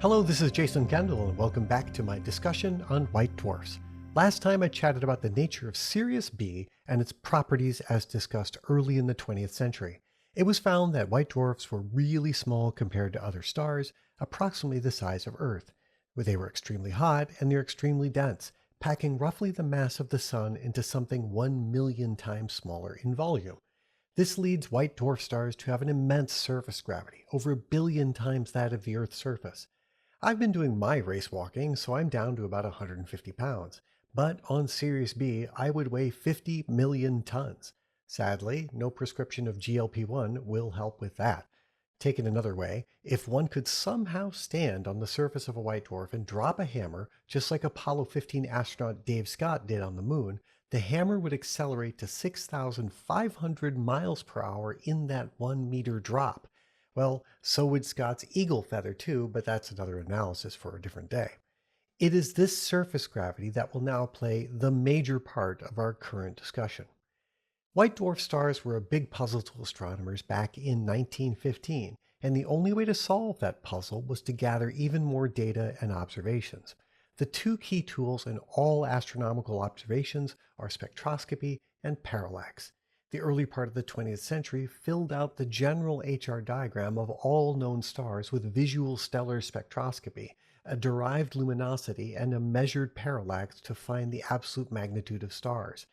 Hello, this is Jason Kendall, and welcome back to my discussion on white dwarfs. Last time I chatted about the nature of Sirius B and its properties as discussed early in the 20th century. It was found that white dwarfs were really small compared to other stars, approximately the size of Earth, where they were extremely hot and they're extremely dense, packing roughly the mass of the Sun into something 1 million times smaller in volume. This leads white dwarf stars to have an immense surface gravity, over 1 billion times that of the Earth's surface. I've been doing my race walking, so I'm down to about 150 pounds. But on Sirius B, I would weigh 50 million tons. Sadly, no prescription of GLP-1 will help with that. Taken another way, if one could somehow stand on the surface of a white dwarf and drop a hammer, just like Apollo 15 astronaut Dave Scott did on the moon, the hammer would accelerate to 6,500 miles per hour in that 1 meter drop. Well, so would Scott's eagle feather too, but that's another analysis for a different day. It is this surface gravity that will now play the major part of our current discussion. White dwarf stars were a big puzzle to astronomers back in 1915, and the only way to solve that puzzle was to gather even more data and observations. The two key tools in all astronomical observations are spectroscopy and parallax. The early part of the 20th century filled out the general HR diagram of all known stars with visual stellar spectroscopy, a derived luminosity, and a measured parallax to find the absolute magnitude of stars.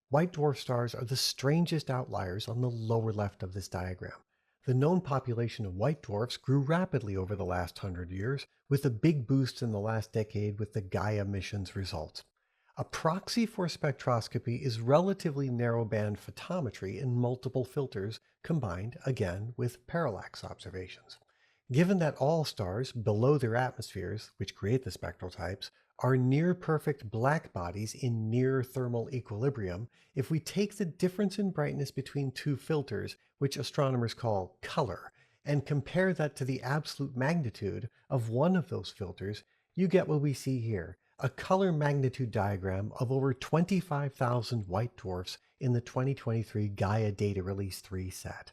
White dwarf stars are the strangest outliers on the lower left of this diagram. The known population of white dwarfs grew rapidly over the last 100 years, with a big boost in the last decade with the Gaia mission's results. A proxy for spectroscopy is relatively narrowband photometry in multiple filters combined, again, with parallax observations. Given that all stars below their atmospheres, which create the spectral types, are near-perfect black bodies in near-thermal equilibrium, if we take the difference in brightness between two filters, which astronomers call color, and compare that to the absolute magnitude of one of those filters, you get what we see here. A color magnitude diagram of over 25,000 white dwarfs in the 2023 Gaia Data Release 3 set.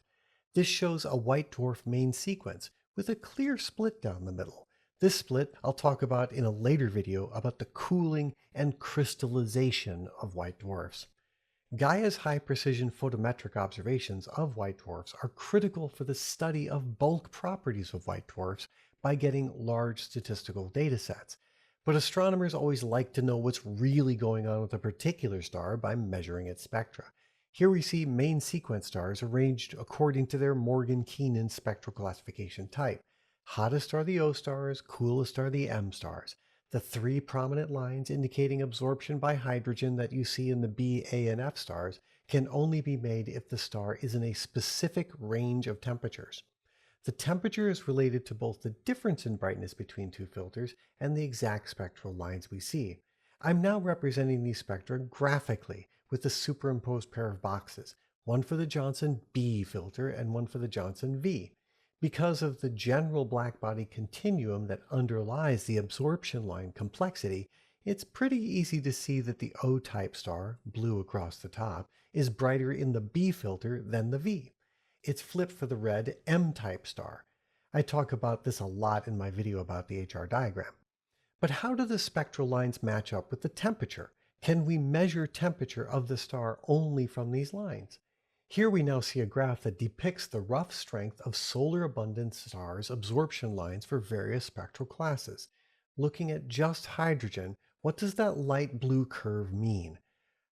This shows a white dwarf main sequence with a clear split down the middle. This split I'll talk about in a later video about the cooling and crystallization of white dwarfs. Gaia's high-precision photometric observations of white dwarfs are critical for the study of bulk properties of white dwarfs by getting large statistical data sets. But astronomers always like to know what's really going on with a particular star by measuring its spectra. Here we see main sequence stars arranged according to their Morgan-Keenan spectral classification type. Hottest are the O stars, coolest are the M stars. The three prominent lines indicating absorption by hydrogen that you see in the B, A, and F stars can only be made if the star is in a specific range of temperatures. The temperature is related to both the difference in brightness between two filters and the exact spectral lines we see. I'm now representing these spectra graphically with a superimposed pair of boxes, one for the Johnson B filter and one for the Johnson V. Because of the general blackbody continuum that underlies the absorption line complexity, it's pretty easy to see that the O-type star, blue across the top, is brighter in the B filter than the V. It's flipped for the red M-type star. I talk about this a lot in my video about the HR diagram. But how do the spectral lines match up with the temperature? Can we measure temperature of the star only from these lines? Here we now see a graph that depicts the rough strength of solar abundant stars' absorption lines for various spectral classes. Looking at just hydrogen, what does that light blue curve mean?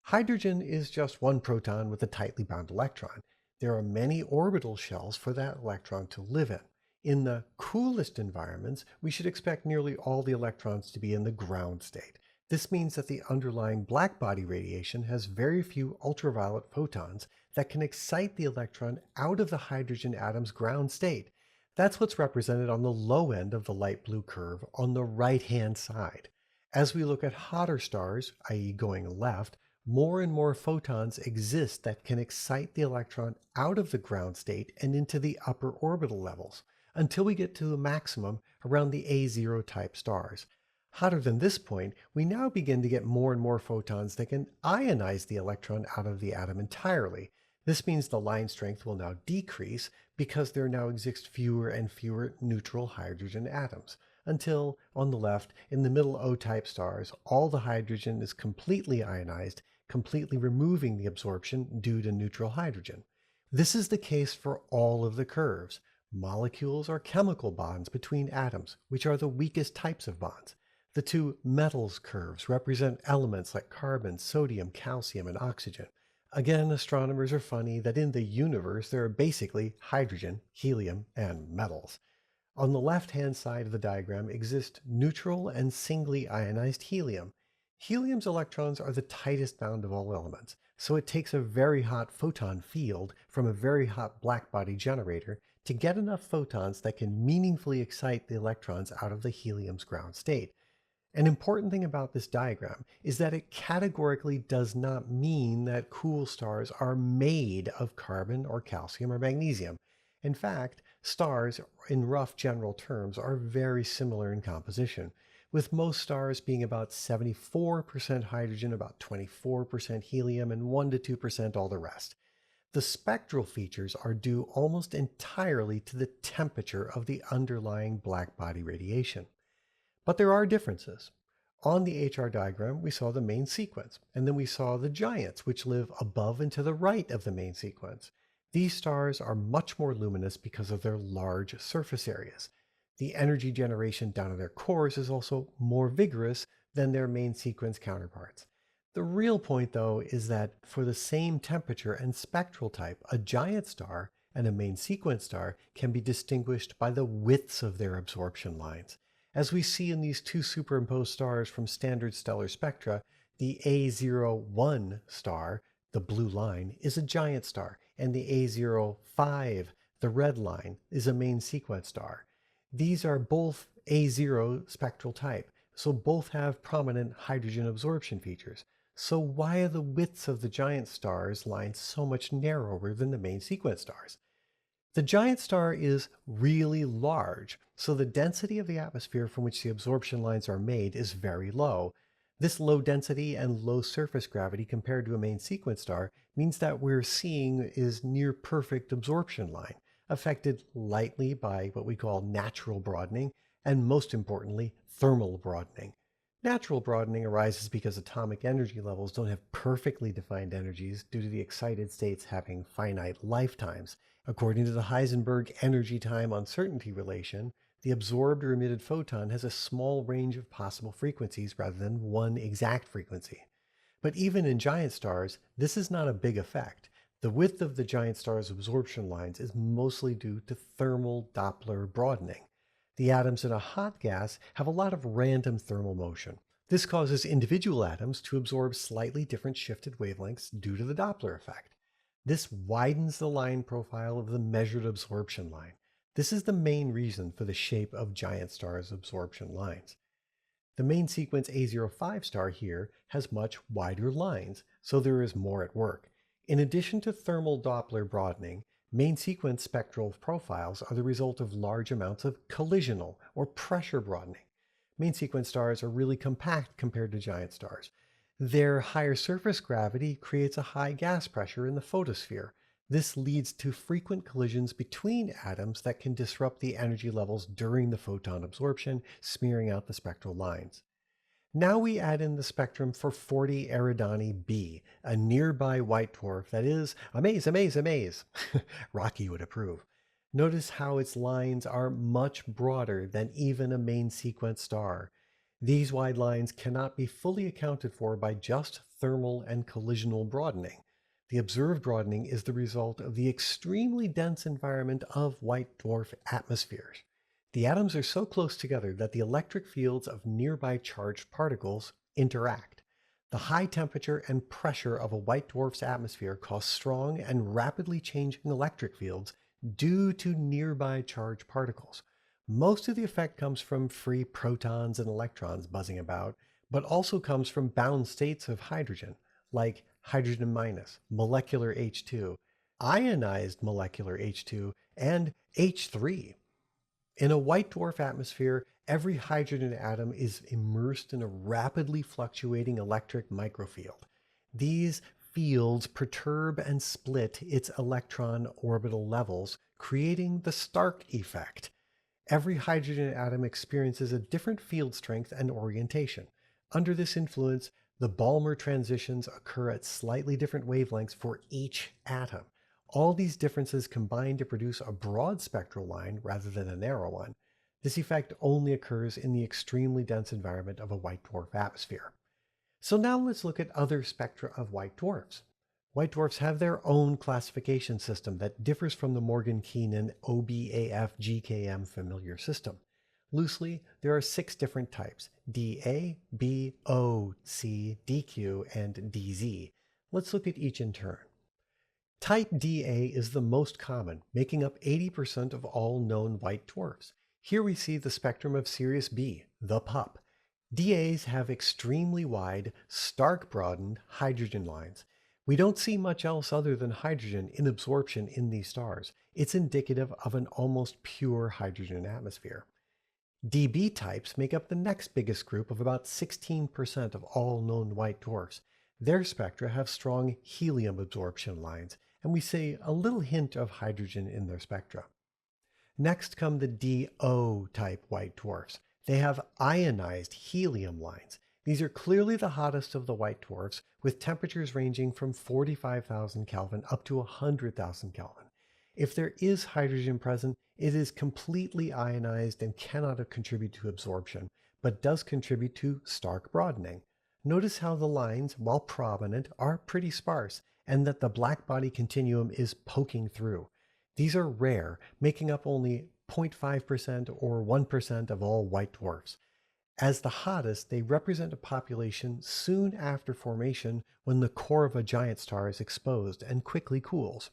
Hydrogen is just one proton with a tightly bound electron. There are many orbital shells for that electron to live in. In the coolest environments, we should expect nearly all the electrons to be in the ground state. This means that the underlying blackbody radiation has very few ultraviolet photons that can excite the electron out of the hydrogen atom's ground state. That's what's represented on the low end of the light blue curve on the right-hand side. As we look at hotter stars, i.e. going left, more and more photons exist that can excite the electron out of the ground state and into the upper orbital levels, until we get to the maximum around the A0 type stars. Hotter than this point, we now begin to get more and more photons that can ionize the electron out of the atom entirely. This means the line strength will now decrease because there now exist fewer and fewer neutral hydrogen atoms. until, on the left, in the middle O-type stars, all the hydrogen is completely ionized, completely removing the absorption due to neutral hydrogen. This is the case for all of the curves. Molecules are chemical bonds between atoms, which are the weakest types of bonds. The two metals curves represent elements like carbon, sodium, calcium, and oxygen. Again, astronomers are funny that in the universe there are basically hydrogen, helium, and metals. On the left-hand side of the diagram exist neutral and singly ionized helium. Helium's electrons are the tightest bound of all elements, so it takes a very hot photon field from a very hot blackbody generator to get enough photons that can meaningfully excite the electrons out of the helium's ground state. An important thing about this diagram is that it categorically does not mean that cool stars are made of carbon or calcium or magnesium. In fact, stars, in rough general terms, are very similar in composition, with most stars being about 74% hydrogen, about 24% helium, and 1 to 2% all the rest. The spectral features are due almost entirely to the temperature of the underlying blackbody radiation. But there are differences. On the HR diagram, we saw the main sequence, and then we saw the giants, which live above and to the right of the main sequence. These stars are much more luminous because of their large surface areas. The energy generation down in their cores is also more vigorous than their main sequence counterparts. The real point, though, is that for the same temperature and spectral type, a giant star and a main sequence star can be distinguished by the widths of their absorption lines. As we see in these two superimposed stars from standard stellar spectra, the A01 star, the blue line, is a giant star, and the A05, the red line, is a main sequence star. These are both A0 spectral type, so both have prominent hydrogen absorption features. So why are the widths of the giant stars lines so much narrower than the main sequence stars? The giant star is really large, so the density of the atmosphere from which the absorption lines are made is very low. This low density and low surface gravity compared to a main sequence star means that we're seeing is near perfect absorption line, affected lightly by what we call natural broadening, and most importantly, thermal broadening. Natural broadening arises because atomic energy levels don't have perfectly defined energies due to the excited states having finite lifetimes. According to the Heisenberg energy time uncertainty relation, the absorbed or emitted photon has a small range of possible frequencies rather than one exact frequency. But even in giant stars, this is not a big effect. The width of the giant star's absorption lines is mostly due to thermal Doppler broadening. The atoms in a hot gas have a lot of random thermal motion. This causes individual atoms to absorb slightly different shifted wavelengths due to the Doppler effect. This widens the line profile of the measured absorption line. This is the main reason for the shape of giant stars' absorption lines. The main sequence A05 star here has much wider lines, so there is more at work. In addition to thermal Doppler broadening, main sequence spectral profiles are the result of large amounts of collisional or pressure broadening. Main sequence stars are really compact compared to giant stars. Their higher surface gravity creates a high gas pressure in the photosphere. This leads to frequent collisions between atoms that can disrupt the energy levels during the photon absorption, smearing out the spectral lines. Now we add in the spectrum for 40 Eridani b, a nearby white dwarf that is, amaze. Rocky would approve. Notice how its lines are much broader than even a main sequence star. These wide lines cannot be fully accounted for by just thermal and collisional broadening. The observed broadening is the result of the extremely dense environment of white dwarf atmospheres. The atoms are so close together that the electric fields of nearby charged particles interact. The high temperature and pressure of a white dwarf's atmosphere cause strong and rapidly changing electric fields due to nearby charged particles. Most of the effect comes from free protons and electrons buzzing about, but also comes from bound states of hydrogen, like hydrogen minus, molecular H2, ionized molecular H2, and H3. In a white dwarf atmosphere, every hydrogen atom is immersed in a rapidly fluctuating electric microfield. These fields perturb and split its electron orbital levels, creating the Stark effect. Every hydrogen atom experiences a different field strength and orientation. Under this influence, the Balmer transitions occur at slightly different wavelengths for each atom. All these differences combine to produce a broad spectral line rather than a narrow one. This effect only occurs in the extremely dense environment of a white dwarf atmosphere. So now let's look at other spectra of white dwarfs. White dwarfs have their own classification system that differs from the Morgan-Keenan OBAF-GKM familiar system. Loosely, there are 6 different types: DA, B, O, C, DQ, and DZ. Let's look at each in turn. Type DA is the most common, making up 80% of all known white dwarfs. Here we see the spectrum of Sirius B, the pup. DAs have extremely wide, stark broadened hydrogen lines. We don't see much else other than hydrogen in absorption in these stars. It's indicative of an almost pure hydrogen atmosphere. DB types make up the next biggest group of about 16% of all known white dwarfs. Their spectra have strong helium absorption lines, and we see a little hint of hydrogen in their spectra. Next come the DO type white dwarfs. They have ionized helium lines. These are clearly the hottest of the white dwarfs, with temperatures ranging from 45,000 Kelvin up to 100,000 Kelvin. If there is hydrogen present, it is completely ionized and cannot contribute to absorption, but does contribute to stark broadening. Notice how the lines, while prominent, are pretty sparse, and that the blackbody continuum is poking through. These are rare, making up only 0.5% or 1% of all white dwarfs. As the hottest, they represent a population soon after formation when the core of a giant star is exposed and quickly cools.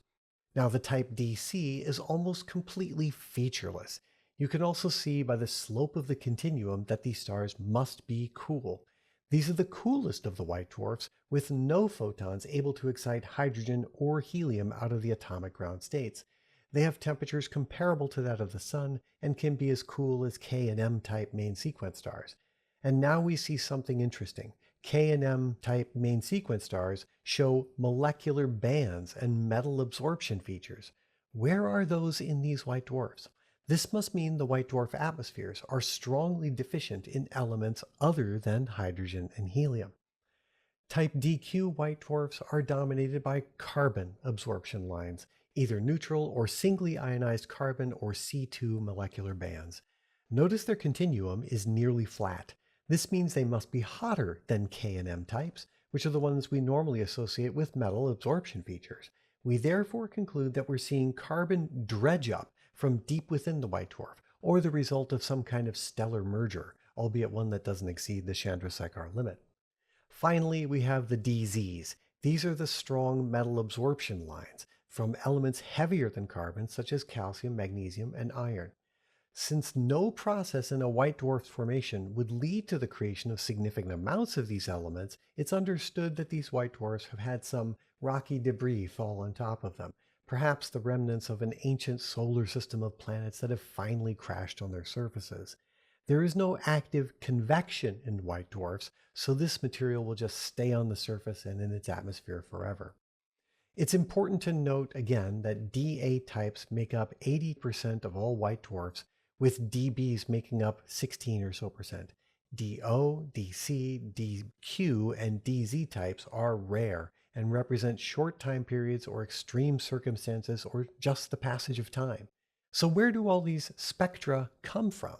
Now the type DC is almost completely featureless. You can also see by the slope of the continuum that these stars must be cool. These are the coolest of the white dwarfs, with no photons able to excite hydrogen or helium out of the atomic ground states. They have temperatures comparable to that of the Sun and can be as cool as K and M type main sequence stars. And now we see something interesting. K and M type main sequence stars show molecular bands and metal absorption features. Where are those in these white dwarfs? This must mean the white dwarf atmospheres are strongly deficient in elements other than hydrogen and helium. Type DQ white dwarfs are dominated by carbon absorption lines, either neutral or singly ionized carbon or C2 molecular bands. Notice their continuum is nearly flat. This means they must be hotter than K and M types, which are the ones we normally associate with metal absorption features. We therefore conclude that we're seeing carbon dredge up from deep within the white dwarf, or the result of some kind of stellar merger, albeit one that doesn't exceed the Chandrasekhar limit. Finally, we have the DZs. These are the strong metal absorption lines from elements heavier than carbon, such as calcium, magnesium, and iron. Since no process in a white dwarf's formation would lead to the creation of significant amounts of these elements, it's understood that these white dwarfs have had some rocky debris fall on top of them, perhaps the remnants of an ancient solar system of planets that have finally crashed on their surfaces. There is no active convection in white dwarfs, so this material will just stay on the surface and in its atmosphere forever. It's important to note again that DA types make up 80% of all white dwarfs, with DBs making up 16 or so percent. DO, DC, DQ, and DZ types are rare and represent short time periods or extreme circumstances or just the passage of time. So where do all these spectra come from?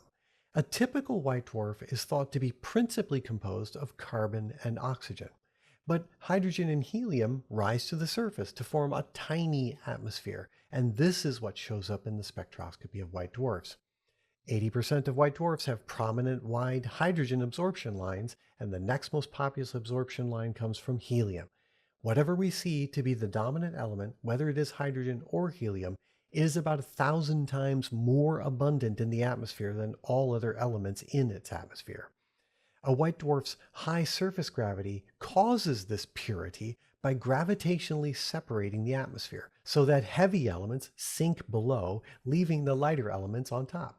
A typical white dwarf is thought to be principally composed of carbon and oxygen. But hydrogen and helium rise to the surface to form a tiny atmosphere, and this is what shows up in the spectroscopy of white dwarfs. 80% of white dwarfs have prominent wide hydrogen absorption lines, and the next most populous absorption line comes from helium. Whatever we see to be the dominant element, whether it is hydrogen or helium, is about 1,000 times more abundant in the atmosphere than all other elements in its atmosphere. A white dwarf's high surface gravity causes this purity by gravitationally separating the atmosphere, so that heavy elements sink below, leaving the lighter elements on top.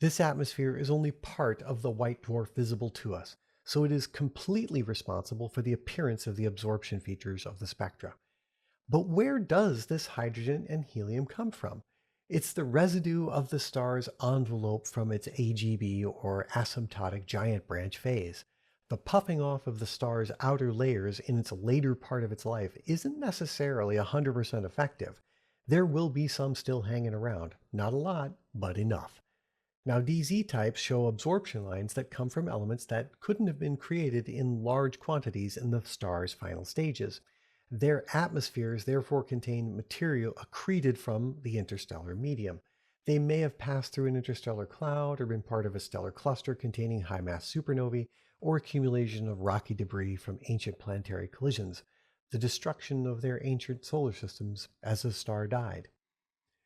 This atmosphere is only part of the white dwarf visible to us, so it is completely responsible for the appearance of the absorption features of the spectra. But where does this hydrogen and helium come from? It's the residue of the star's envelope from its AGB or asymptotic giant branch phase. The puffing off of the star's outer layers in its later part of its life isn't necessarily 100% effective. There will be some still hanging around. Not a lot, but enough. Now, DZ types show absorption lines that come from elements that couldn't have been created in large quantities in the star's final stages. Their atmospheres therefore contain material accreted from the interstellar medium. They may have passed through an interstellar cloud or been part of a stellar cluster containing high mass supernovae or accumulation of rocky debris from ancient planetary collisions, the destruction of their ancient solar systems as the star died.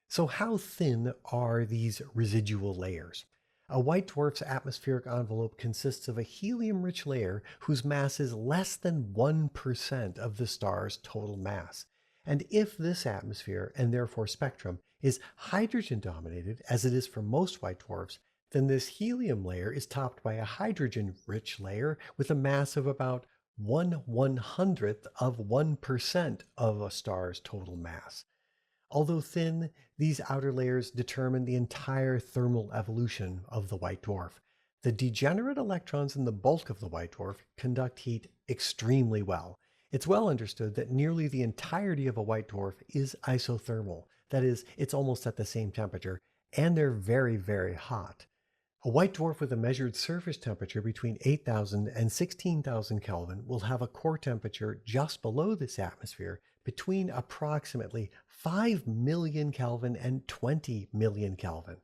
So, how thin are these residual layers? A white dwarf's atmospheric envelope consists of a helium rich layer whose mass is less than 1% of the star's total mass. And if this atmosphere, and therefore spectrum, is hydrogen dominated, as it is for most white dwarfs, then this helium layer is topped by a hydrogen rich layer with a mass of about 1/100th of 1% of a star's total mass. Although thin, these outer layers determine the entire thermal evolution of the white dwarf. The degenerate electrons in the bulk of the white dwarf conduct heat extremely well. It's well understood that nearly the entirety of a white dwarf is isothermal. That is, it's almost at the same temperature, and they're very, very hot. A white dwarf with a measured surface temperature between 8,000 and 16,000 Kelvin will have a core temperature just below this atmosphere between approximately 5 million Kelvin and 20 million Kelvin.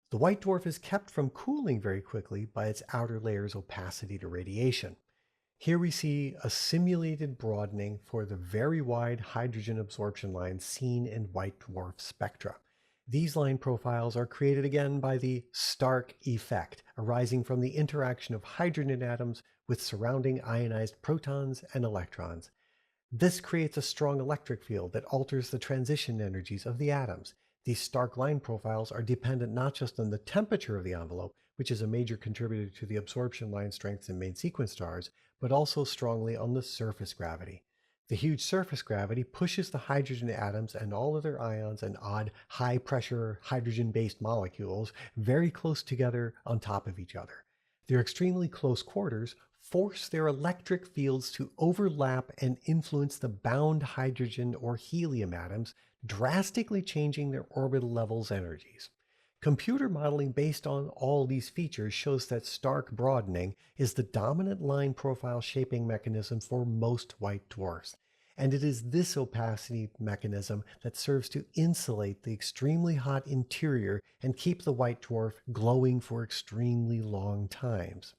The white dwarf is kept from cooling very quickly by its outer layer's opacity to radiation. Here we see a simulated broadening for the very wide hydrogen absorption lines seen in white dwarf spectra. These line profiles are created again by the Stark effect, arising from the interaction of hydrogen atoms with surrounding ionized protons and electrons. This creates a strong electric field that alters the transition energies of the atoms. These Stark line profiles are dependent not just on the temperature of the envelope, which is a major contributor to the absorption line strengths in main sequence stars, but also strongly on the surface gravity. The huge surface gravity pushes the hydrogen atoms and all other ions and odd high-pressure hydrogen-based molecules very close together on top of each other. Their extremely close quarters force their electric fields to overlap and influence the bound hydrogen or helium atoms, drastically changing their orbital levels energies. Computer modeling based on all these features shows that Stark broadening is the dominant line profile shaping mechanism for most white dwarfs. And it is this opacity mechanism that serves to insulate the extremely hot interior and keep the white dwarf glowing for extremely long times.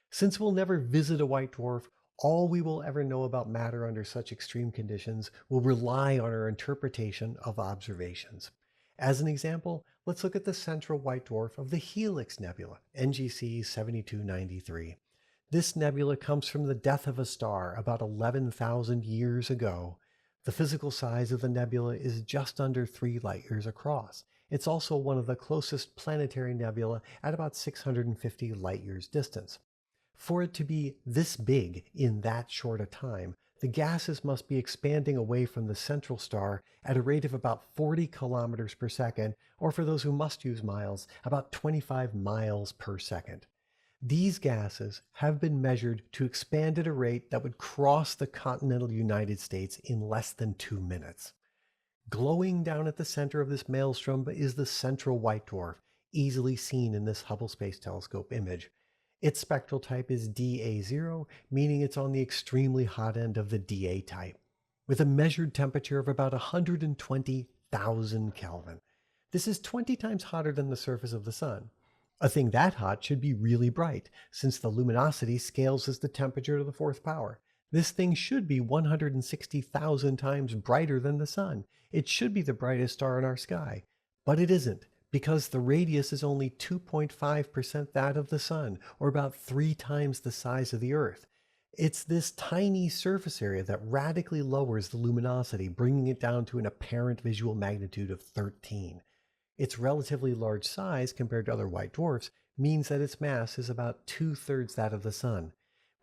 Since we'll never visit a white dwarf, all we will ever know about matter under such extreme conditions will rely on our interpretation of observations. As an example, let's look at the central white dwarf of the Helix Nebula, NGC 7293. This nebula comes from the death of a star about 11,000 years ago. The physical size of the nebula is just under 3 light years across. It's also one of the closest planetary nebula at about 650 light years distance. For it to be this big in that short a time, the gases must be expanding away from the central star at a rate of about 40 kilometers per second, or for those who must use miles, about 25 miles per second. These gases have been measured to expand at a rate that would cross the continental United States in less than 2 minutes. Glowing down at the center of this maelstrom is the central white dwarf, easily seen in this Hubble Space Telescope image. Its spectral type is Da0, meaning it's on the extremely hot end of the Da type, with a measured temperature of about 120,000 Kelvin. This is 20 times hotter than the surface of the Sun. A thing that hot should be really bright, since the luminosity scales as the temperature to the fourth power. This thing should be 160,000 times brighter than the Sun. It should be the brightest star in our sky, but it isn't, because the radius is only 2.5% that of the Sun, or about 3 times the size of the Earth. It's this tiny surface area that radically lowers the luminosity, bringing it down to an apparent visual magnitude of 13. Its relatively large size compared to other white dwarfs means that its mass is about 2/3 that of the Sun.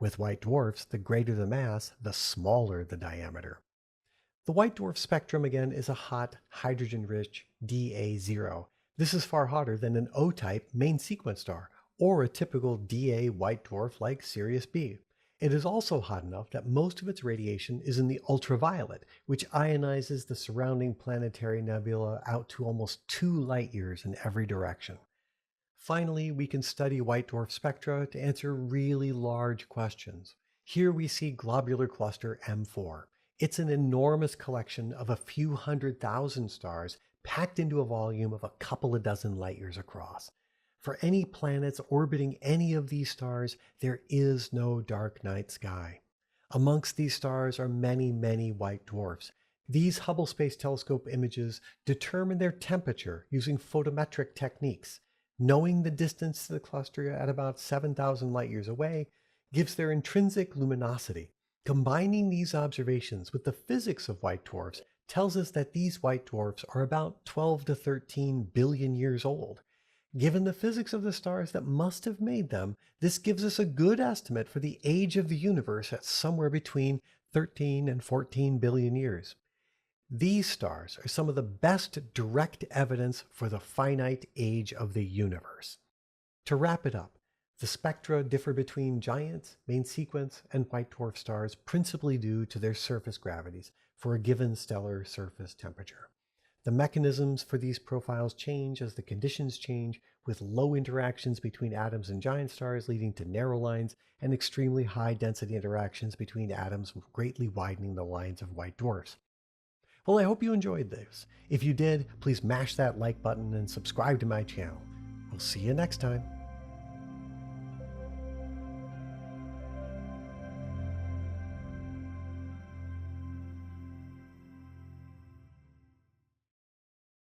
With white dwarfs, the greater the mass, the smaller the diameter. The white dwarf spectrum again is a hot, hydrogen-rich Da0. This is far hotter than an O-type main sequence star, or a typical Da white dwarf like Sirius B. It is also hot enough that most of its radiation is in the ultraviolet, which ionizes the surrounding planetary nebula out to almost 2 light years in every direction. Finally, we can study white dwarf spectra to answer really large questions. Here we see globular cluster M4. It's an enormous collection of a few 100,000 stars packed into a volume of a couple of dozen light years across. For any planets orbiting any of these stars, there is no dark night sky. Amongst these stars are many, many white dwarfs. These Hubble Space Telescope images determine their temperature using photometric techniques. Knowing the distance to the cluster at about 7,000 light years away gives their intrinsic luminosity. Combining these observations with the physics of white dwarfs tells us that these white dwarfs are about 12 to 13 billion years old. Given the physics of the stars that must have made them, this gives us a good estimate for the age of the universe at somewhere between 13 and 14 billion years. These stars are some of the best direct evidence for the finite age of the universe. To wrap it up, the spectra differ between giant, main sequence, and white dwarf stars principally due to their surface gravities for a given stellar surface temperature. The mechanisms for these profiles change as the conditions change, with low interactions between atoms and giant stars leading to narrow lines and extremely high density interactions between atoms, greatly widening the lines of white dwarfs. Well, I hope you enjoyed this. If you did, please mash that like button and subscribe to my channel. We'll see you next time.